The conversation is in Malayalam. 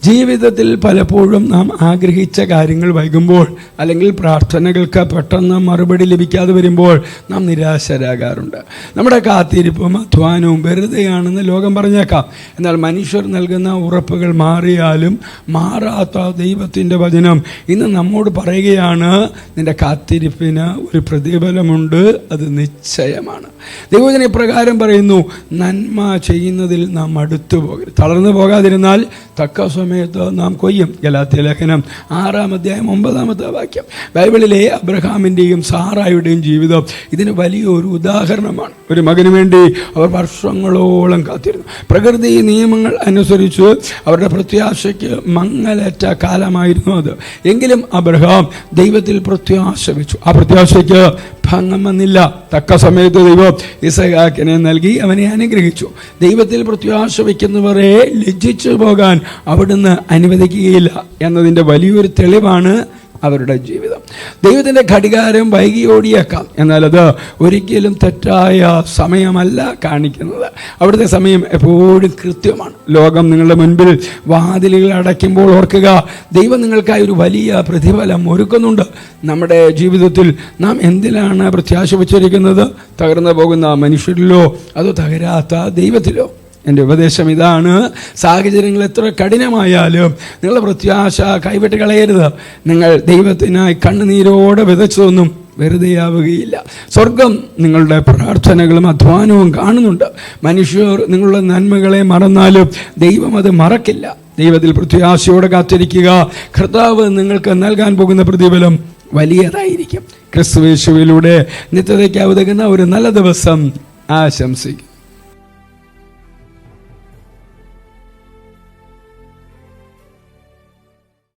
ജീവിതത്തിൽ പലപ്പോഴും നാം ആഗ്രഹിച്ച കാര്യങ്ങൾ വൈകുമ്പോൾ, അല്ലെങ്കിൽ പ്രാർത്ഥനകൾക്ക് പെട്ടെന്ന് മറുപടി ലഭിക്കാതെ വരുമ്പോൾ നാം നിരാശരാകാറുണ്ട്. നമ്മുടെ കാത്തിരിപ്പും അധ്വാനവും വെറുതെയാണെന്ന് ലോകം പറഞ്ഞേക്കാം. എന്നാൽ മനുഷ്യർ നൽകുന്ന ഉറപ്പുകൾ മാറിയാലും മാറാത്ത ദൈവത്തിൻ്റെ വചനം ഇന്ന് നമ്മോട് പറയുകയാണ്, നിന്റെ കാത്തിരിപ്പിന് ഒരു പ്രതിഫലമുണ്ട്, അത് നിശ്ചയമാണ്. ദൈവവചനം ഇപ്രകാരം പറയുന്നു, നന്മ ചെയ്യുന്നതിൽ നാം അടുത്തു പോകരുത്. തളർന്നു പോകാതിരുന്നാൽ തക്ക സമയത്ത് നാം കൊയ്യും. ഗലാത്യ ലേഖനം 6:9 ബൈബിളിലെ അബ്രഹാമിൻ്റെയും സാറായുടെയും ജീവിതം ഇതിന് വലിയൊരു ഉദാഹരണമാണ്. ഒരു മകന് വേണ്ടി അവർ വർഷങ്ങളോളം കാത്തിരുന്നു. പ്രകൃതി നിയമങ്ങൾ അനുസരിച്ച് അവരുടെ പ്രത്യാശയ്ക്ക് മങ്ങലേറ്റ കാലമായിരുന്നു അത്. എങ്കിലും അബ്രഹാം ദൈവത്തിൽ പ്രത്യാശ വെച്ചു. ആ പ്രത്യാശയ്ക്ക് ഭംഗം വന്നില്ല. തക്ക സമയത്ത് ദൈവം ഇസഹാക്കിനെ നൽകി അവനെ അനുഗ്രഹിച്ചു. ദൈവത്തിൽ പ്രത്യാശ വയ്ക്കുന്നവരെ ലജ്ജിച്ചു പോകാൻ അവിടുന്ന് അനുവദിക്കുകയില്ല എന്നതിൻ്റെ വലിയൊരു തെളിവാണ് അവരുടെ ജീവിതം. ദൈവത്തിൻ്റെ ഘടികാരം വൈകി ഓടിയേക്കാം, എന്നാൽ അത് ഒരിക്കലും തെറ്റായ സമയമല്ല കാണിക്കുന്നത്. അവിടുത്തെ സമയം എപ്പോഴും കൃത്യമാണ്. ലോകം നിങ്ങളുടെ മുൻപിൽ വാതിലുകൾ അടയ്ക്കുമ്പോൾ ഓർക്കുക, ദൈവം നിങ്ങൾക്കായി ഒരു വലിയ പ്രതിഫലം ഒരുക്കുന്നുണ്ട്. നമ്മുടെ ജീവിതത്തിൽ നാം എന്തിലാണ് പ്രത്യാശ വച്ചിരിക്കുന്നത്? തകർന്നു പോകുന്ന മനുഷ്യരിലോ അതോ തകരാത്ത ദൈവത്തിലോ? എൻ്റെ ഉപദേശം ഇതാണ്, സാഹചര്യങ്ങൾ എത്ര കഠിനമായാലും നിങ്ങളുടെ പ്രത്യാശ കൈവിട്ട് കളയരുത്. നിങ്ങൾ ദൈവത്തിനായി കണ്ണുനീരോടെ വിതച്ചതൊന്നും വെറുതെയാവുകയില്ല. സ്വർഗം നിങ്ങളുടെ പ്രാർത്ഥനകളും അധ്വാനവും കാണുന്നുണ്ട്. മനുഷ്യർ നിങ്ങളുടെ നന്മകളെ മറന്നാലും ദൈവം അത് മറക്കില്ല. ദൈവത്തിൽ പ്രത്യാശയോടെ കാത്തിരിക്കുക. കർത്താവ് നിങ്ങൾക്ക് നൽകാൻ പോകുന്ന പ്രതിഫലം വലിയതായിരിക്കും. ക്രിസ്തുയേശുവിലൂടെ നിത്യതയ്ക്ക് ഉതകുന്ന ഒരു നല്ല ദിവസം ആശംസിക്കും.